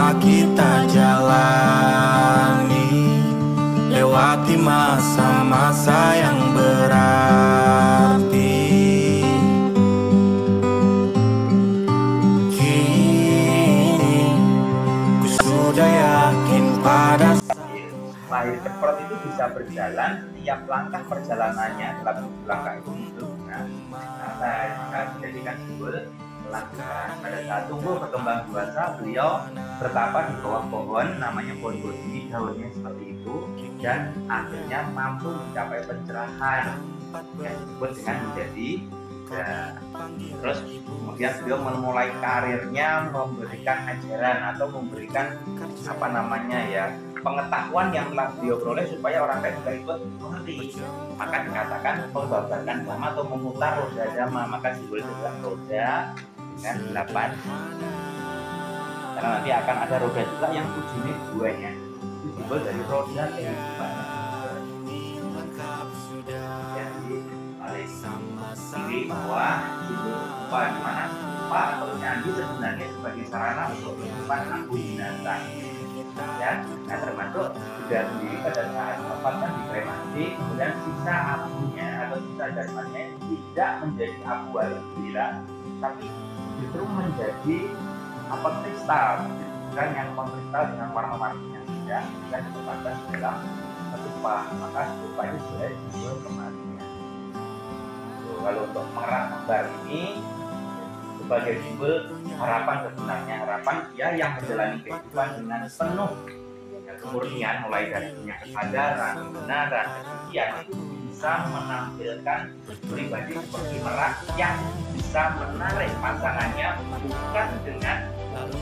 sama kita jalani, lewati masa-masa yang berarti. Kini ku sudah yakin pada lahir ceprot itu bisa berjalan, tiap langkah perjalanannya dalam langkah itu muncul bunga santai, maka dijadikan simbol kelancaran. Pada saat tumbuh berkembang dewasa, beliau bertapa di bawah pohon namanya pohon bodhi, daunnya seperti itu, dan akhirnya mampu mencapai pencerahan yang disebut dengan menjadi terus kemudian beliau memulai karirnya memberikan ajaran atau memberikan pengetahuan yang telah beliau peroleh supaya orang lain juga ikut mengerti. Maka dikatakan membabarkan dhamma atau memutar roda dhamma, maka simbol juga roda dengan 8, karena nanti akan ada roda juga yang ujungnya duanya, itu simbol dari roda kehidupan. Jadi bahwa simbol rupa di mana rupa atau candi sebenarnya sebagai sarana untuk kehidupan aku binatang. Ya, nah termasuk sudah sendiri pada saat kan dikremasi, kemudian sisa abunya atau sisa jasmadnya tidak menjadi abu alhamdulillah, tapi justru menjadi kristal, bukan yang mengkristal dengan warna-warninya tidak, dan ditempatkan dalam ketupat, maka ketupat itu sebagai simbol kematian. Kalau untuk mengerah gambar ini sebagai simbol harapan, sebenarnya harapan dia yang menjalani kehidupan dengan penuh kemurnian, mulai dari punya kesadaran, kebenaran, kesucian, itu bisa menampilkan pribadi seperti merak yang bisa menarik pasangannya bukan dengan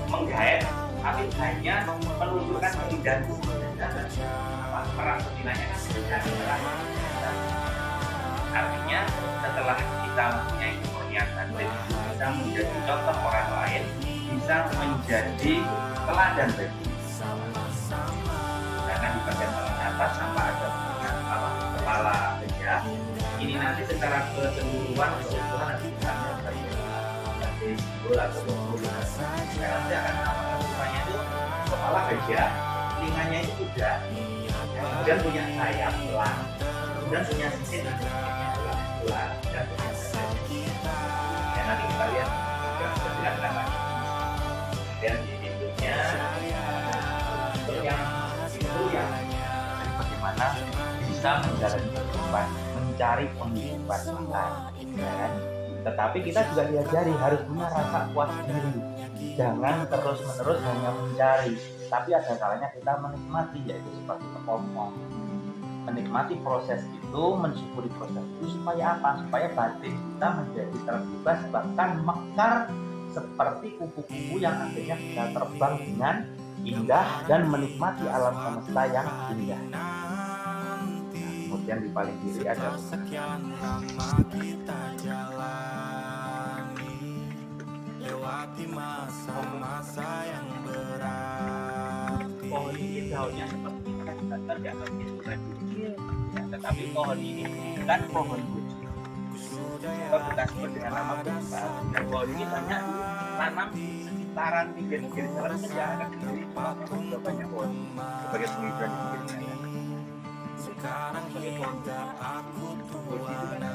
menggait, tapi hanya menunjukkan keindahan merak sebenarnya merak. Artinya setelah kita mempunyai kemurnian batin, bisa menjadi contoh orang lain, bisa menjadi teladan bagi karena di bagian paling atas sampai ada kepala gajah. Ini nanti secara keseluruhan nanti kita menjadi simbol atau nanti akan namanya itu kepala gajah, telinganya itu kuda, kemudian punya sayap elang, kemudian punya sisir dan nanti kita lihat kemudian di hidupnya itu yang bagaimana bisa menjalani kehidupan, mencari penghidupan kan? Tetapi kita juga diajari harus punya rasa puas diri, jangan terus-menerus hanya mencari, tapi ada kalanya kita menikmati, yaitu seperti ngomong, menikmati proses itu, mensyukuri proses itu supaya apa? Supaya batin kita menjadi terbebas, bahkan mekar seperti kupu-kupu yang akhirnya bisa terbang dengan indah dan menikmati alam semesta yang indah. Kemudian di paling kiri ada lewati masa-masa yang berarti. Pohon ini daunnya seperti kita di atas itu tetapi pohon ini bukan pohon buji. Kita bukan sebut dengan nama buji. Dan pohon ini banyak ditanam sekitaran pinggir-pinggir jalan saja, akan sendiri juga banyak pohon sebagai penghidupan di pinggir jalan. Sekarang sebagai pohon buji itu kan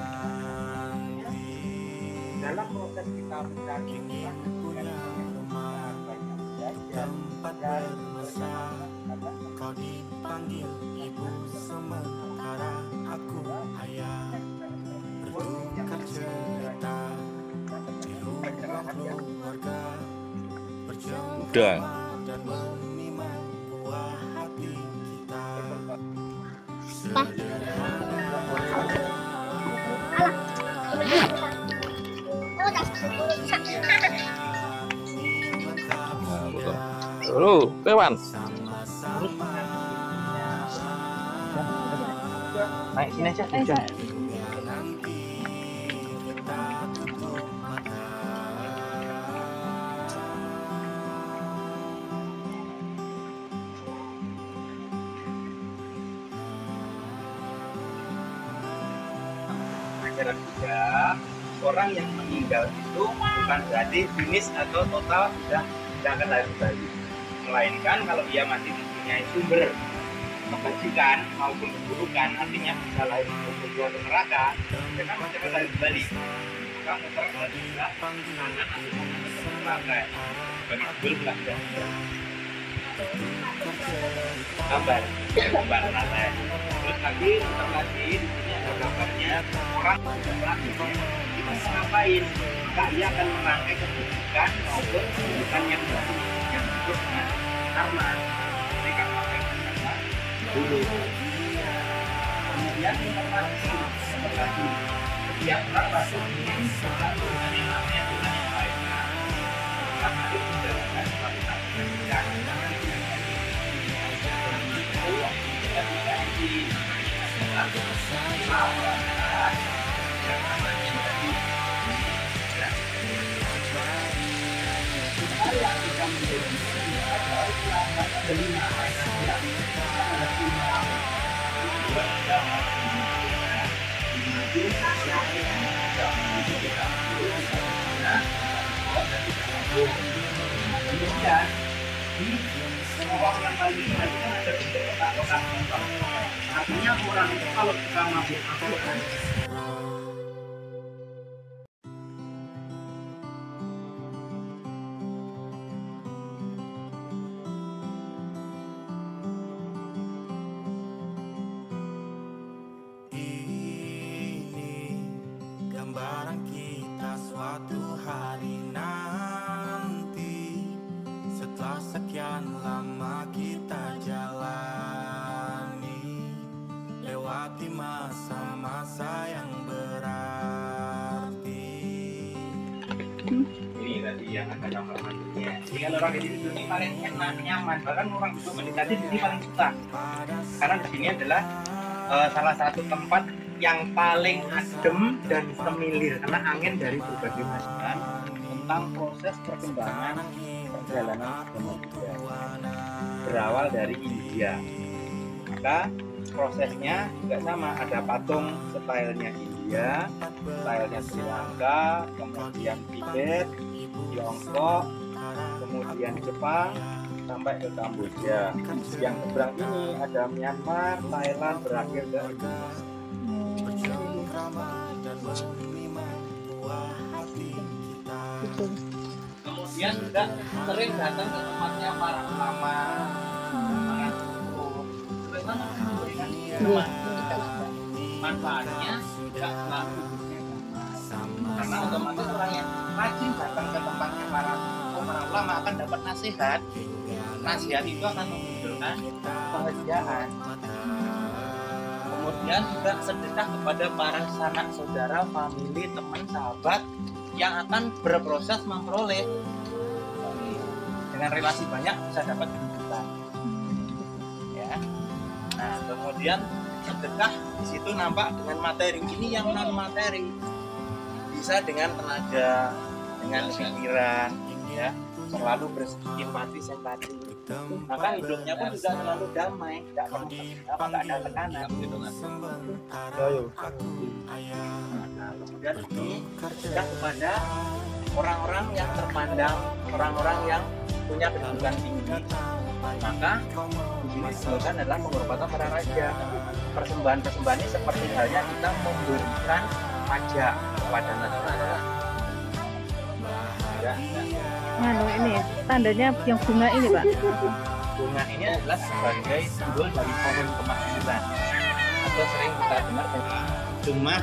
dalam proses kita mencari Tuhan, banyak belajar dan bersama kau dipanggil ibu sementara aku ayah bertukar cerita di rumah keluarga berjumpa dan menimang buah hati kita. Halo, Kewan. Naik sini aja, hujan. Ajaran Buddha, orang yang meninggal itu bukan berarti finish atau total sudah tidak akan lari kembali. melainkan kalau ia masih mempunyai sumber kebajikan maupun keburukan, artinya bisa lahir ke surga atau neraka, mereka masih akan lahir kembali. Maka muter juga kanan atau neraka. Bagi judul belajar gambar neraka. Terus lagi muter lagi di sini ada gambarnya orang selanjutnya kita ngapain? Maka ia akan merangkai keburukan maupun keburukan yang baru yang disebut dengan karma. Jadi karma dulu. Kemudian informasi seperti setiap orang masuk ini selalu dengan yang namanya Tuhan yang baik. Karena itu menjalankan suatu kebijakan jangan diganti. Itu tidak bisa yang kita menjadi adalah kelima kemudian di orang yang paling kan ada bentuk kotak-kotak, artinya orang itu kalau kita mabuk Al-Quran gambaran kita suatu hari nanti, setelah sekian lama kita jalani, lewati masa-masa yang berarti. Ini tadi yang ada kamar mandinya. Jadi kalau orang di sini paling enak, nyaman, bahkan orang duduk meditasi di sini paling suka, karena di sini adalah salah satu tempat yang paling adem dan semilir karena angin dari berbagai macam tentang proses perkembangan perjalanan manusia berawal dari India. Maka prosesnya juga sama, ada patung stylenya India, stylenya Sri Lanka, kemudian Tibet, Tiongkok, kemudian Jepang sampai ke Kamboja. Yang seberang ini ada Myanmar, Thailand, berakhir ke Indonesia. Kemudian juga sering datang ke tempatnya para ulama, para guru, bagaimana memberikan manfaatnya tidak selalu karena otomatis orang yang rajin datang ke tempatnya para ulama akan dapat nasihat. Nasihat itu akan memunculkan kebahagiaan. Kemudian juga sedekah kepada para sanak saudara, famili, teman, sahabat yang akan berproses memperoleh dengan relasi banyak bisa dapat kehidupan. Ya. Nah, kemudian sedekah di situ nampak dengan materi. Ini yang non materi, bisa dengan tenaga, dengan pikiran, ya, selalu bersimpati simpati. Maka hidupnya pun juga selalu damai, tidak pernah tidak ada tekanan gitu kan. Nah, kemudian ini sedekah kepada orang-orang yang terpandang, orang-orang yang punya kedudukan tinggi. Maka di sini disebutkan adalah penghormatan para raja. Persembahan-persembahan ini seperti halnya kita memberikan pajak kepada negara. Ini tandanya yang bunga ini, Pak. Bunga ini adalah sebagai simbol dari pohon kemakmuran, atau sering kita dengar cuma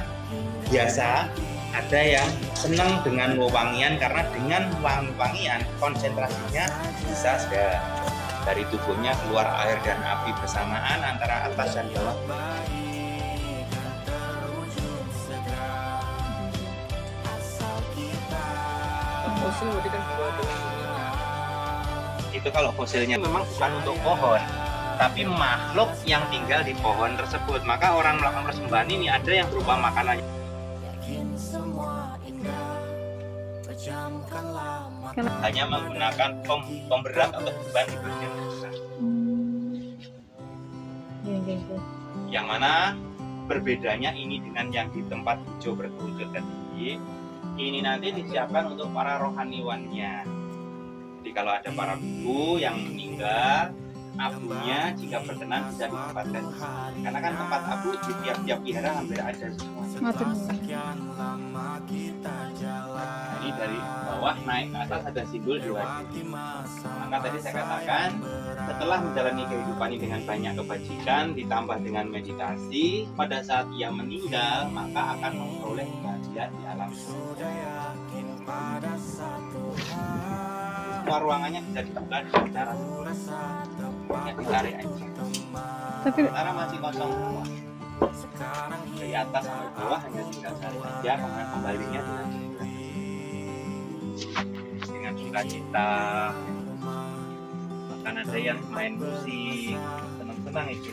biasa ada yang senang dengan wewangian karena dengan wangi-wangian konsentrasinya bisa dari tubuhnya keluar air dan api bersamaan antara atas dan bawah. Fosil berarti kan itu kalau fosilnya memang bukan untuk pohon, tapi makhluk yang tinggal di pohon tersebut. Maka orang melakukan persembahan ini ada yang berupa makanan. Hanya menggunakan pemberat atau beban di bagian dasar. Yang mana berbedanya ini dengan yang di tempat hijau berkerucut tadi, ini nanti disiapkan untuk para rohaniwannya. Jadi kalau ada para biku yang meninggal, abunya jika berkenan bisa ditempatkan di sini. Karena kan tempat abu di tiap-tiap wihara hampir ada semua. Jadi dari bawah naik ke atas ada simbol dua sisi. Maka tadi saya katakan setelah menjalani kehidupan ini dengan banyak kebajikan ditambah dengan meditasi, pada saat ia meninggal maka akan memperoleh kebahagiaan di alam surga. Semua ruangannya bisa dibuka dengan cara hanya ditarik aja. Tapi Karena masih kosong semua. Dari atas sampai bawah hanya tinggal tarik aja, kemudian kembalinya dengan sukacita. Bahkan ada yang main musik, senang-senang itu.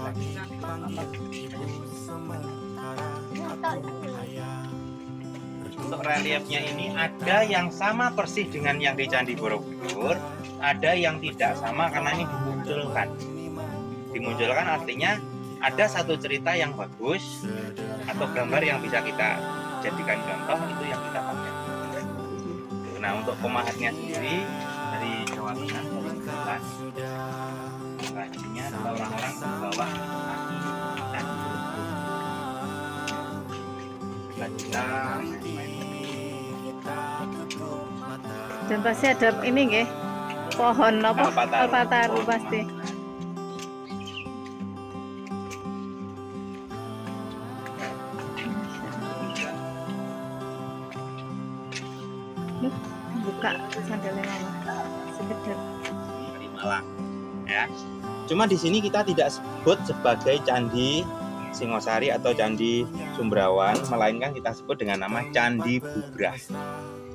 Untuk reliefnya ini ada yang sama persis dengan yang di Candi Borobudur, ada yang tidak sama karena ini dimunculkan. Dimunculkan artinya ada satu cerita yang bagus atau gambar yang bisa kita jadikan contoh, itu yang kita pakai. Nah, untuk pemahatnya sendiri dari Jawa Tengah, dari Kelas, rajinnya adalah orang-orang di bawah kaki Candi Borobudur. dan pasti ada ini nggih. Pohon apa? Alpataru. Alpataru pasti. Buka sandalnya mama. Sekedar. Dari Malang, ya. Cuma di sini kita tidak sebut sebagai Candi Singosari atau Candi Sumbrawan, melainkan kita sebut dengan nama Candi Bubrah.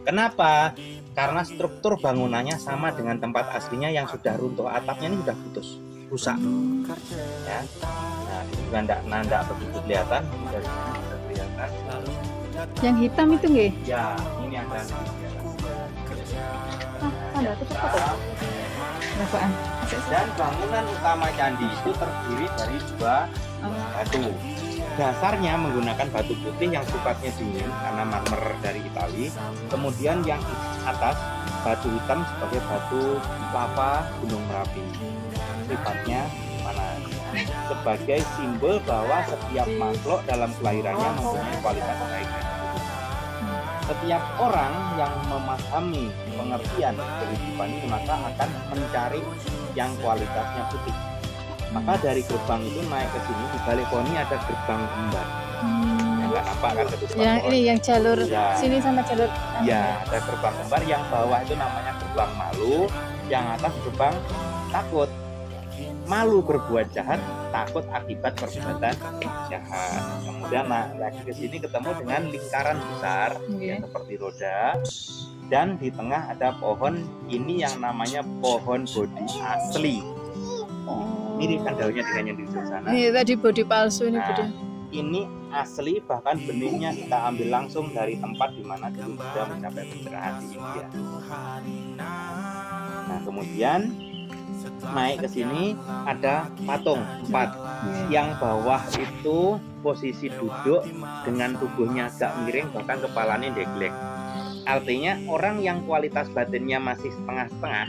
Kenapa? Karena struktur bangunannya sama dengan tempat aslinya yang sudah runtuh, atapnya ini sudah putus, rusak. Ya. Nah, ini juga nanda begitu kelihatan dari sini sudah kelihatan. Yang hitam itu nggih. Ya, ini ada. Tanda itu apa? Berapaan? Dan bangunan utama candi itu terdiri dari dua batu. Dasarnya menggunakan batu putih yang sifatnya dingin karena marmer dari Itali. Kemudian yang atas batu hitam sebagai batu lava Gunung Merapi. Sifatnya panas. Sebagai simbol bahwa setiap makhluk dalam kelahirannya mempunyai kualitas baik. Setiap orang yang memahami pengertian kehidupan ini maka akan mencari yang kualitasnya putih. Maka dari gerbang itu naik ke sini, di balik pohon ini ada gerbang kembar. Yang nggak nampak kan ketutupan Yang pohon. ini yang jalur Ya. sini sama jalur. Ya, ada gerbang kembar, yang bawah itu namanya gerbang malu, yang atas gerbang takut. Malu berbuat jahat, takut akibat perbuatan jahat. Kemudian lagi ke sini ketemu dengan lingkaran besar yang seperti roda, dan di tengah ada pohon ini yang namanya pohon bodhi asli. Mirip kan daunnya dengan yang di sana. Ini tadi bodi palsu ini Nah, bodi. ini asli, bahkan benihnya kita ambil langsung dari tempat di mana dulu sudah mencapai pencerahan di India. Nah, kemudian naik ke sini ada patung 4. Yang bawah itu posisi duduk dengan tubuhnya agak miring, bahkan kepalanya deglek. Artinya orang yang kualitas batinnya masih setengah-setengah,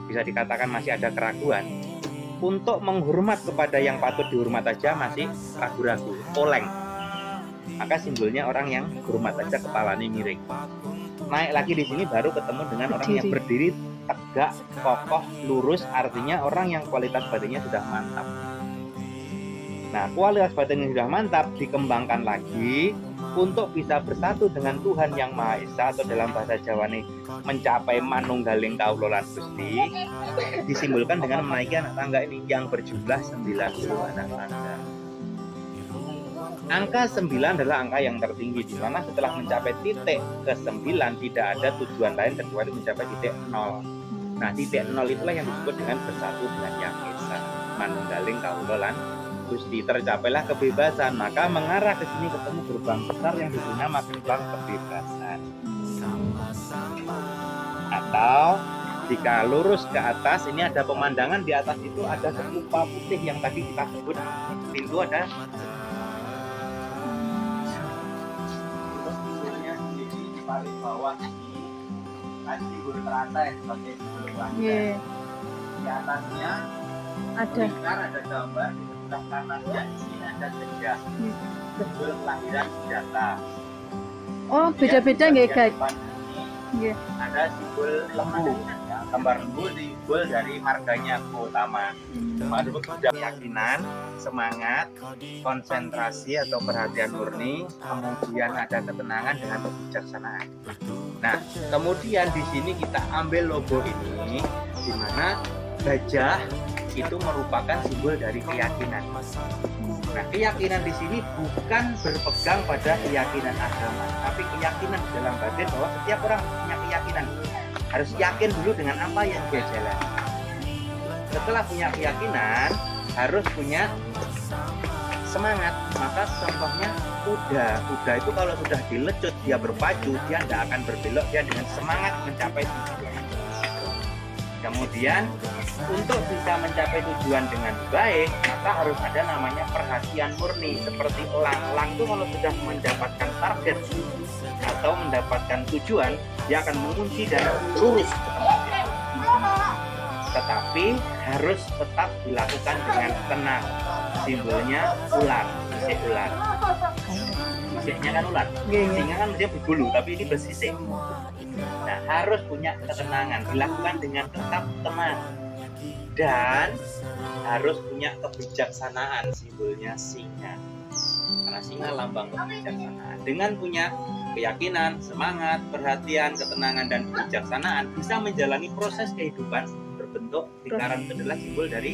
bisa dikatakan masih ada keraguan, untuk menghormat kepada yang patut dihormat aja masih ragu-ragu, oleng. Maka simbolnya orang yang hormat aja kepalanya miring. Naik lagi di sini baru ketemu dengan orang yang berdiri tegak, kokoh, lurus, artinya orang yang kualitas batinnya sudah mantap. Nah, kualitas batinnya sudah mantap dikembangkan lagi untuk bisa bersatu dengan Tuhan Yang Maha Esa, atau dalam bahasa Jawa nih mencapai manunggaling kawula lan Gusti, disimbolkan dengan menaiki anak tangga ini yang berjumlah 90 anak tangga. Angka 9 adalah angka yang tertinggi, di mana setelah mencapai titik ke-9 tidak ada tujuan lain kecuali mencapai titik 0. Nah, titik 0 itulah yang disebut dengan bersatu dengan Yang Esa, manunggaling kawula lan Gusti. Tercapailah kebebasan, maka mengarah ke sini ketemu gerbang besar yang dinamakan gerbang kebebasan. Atau jika lurus ke atas, ini ada pemandangan, di atas itu ada stupa putih yang tadi kita sebut pintu ada. Di paling bawah ini kan simbol teratai sebagai simbol kelahiran. Iya. Di atasnya Ada. lingkar, ada gambar, di sebelah kanannya di sini ada gajah, simbol kelahiran senjata. Oh, beda-beda nggih, guys. Depan ini Nggih. ada simbol lembu, ya, gambar lembu simbol dari marganya utama. Maksud keyakinan, semangat, konsentrasi atau perhatian murni, kemudian ada ketenangan dengan kebijaksanaan. Nah, kemudian di sini kita ambil logo ini, di mana gajah itu merupakan simbol dari keyakinan. Nah, keyakinan di sini bukan berpegang pada keyakinan agama, tapi keyakinan dalam batin bahwa setiap orang punya keyakinan. Harus yakin dulu dengan apa yang dia jalani. Setelah punya keyakinan, harus punya semangat. Maka contohnya kuda. Kuda itu kalau sudah dilecut, dia berpacu, dia tidak akan berbelok, dia dengan semangat mencapai tujuan. Kemudian untuk bisa mencapai tujuan dengan baik, maka harus ada namanya perhatian murni. Seperti elang. Elang itu kalau sudah mendapatkan target atau mendapatkan tujuan, dia akan mengunci dan lurus ke tempat itu. Tetapi harus tetap dilakukan dengan tenang. Simbolnya ular, sisik ular. Sisiknya kan ular. Singa kan mestinya berbulu, tapi ini bersisik. Nah, harus punya ketenangan, dilakukan dengan tetap tenang. Dan harus punya kebijaksanaan, simbolnya singa. Karena singa lambang kebijaksanaan. Dengan punya keyakinan, semangat, perhatian, ketenangan, dan kebijaksanaan, bisa menjalani proses kehidupan berbentuk lingkaran. Itu adalah simbol dari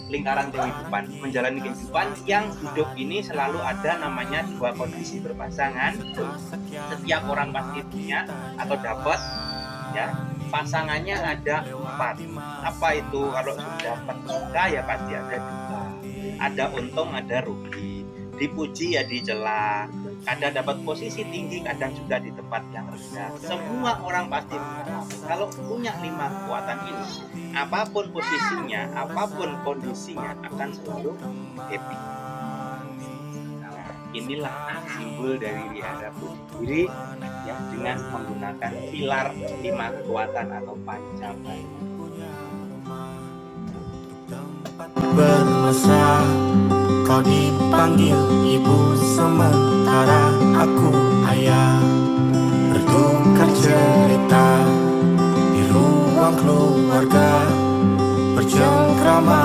lingkaran kehidupan. Menjalani kehidupan yang hidup ini selalu ada namanya dua kondisi berpasangan. Setiap orang pasti punya atau dapat, ya. Pasangannya ada 4. Apa itu? Kalau sudah dapat suka ya pasti ada duka. Ada untung, ada rugi. Dipuji ya dicela. Kadang dapat posisi tinggi, kadang juga di tempat yang rendah. Semua orang pasti mengalami. Kalau punya 5 kekuatan ini, apapun posisinya, apapun kondisinya akan selalu happy. Nah, inilah simbol dari wihara Budi Diri, ya, dengan menggunakan pilar 5 kekuatan atau pancabala. Bermesra, kau dipanggil ibu sementara aku ayah. Bertukar cerita di ruang keluarga, bercengkrama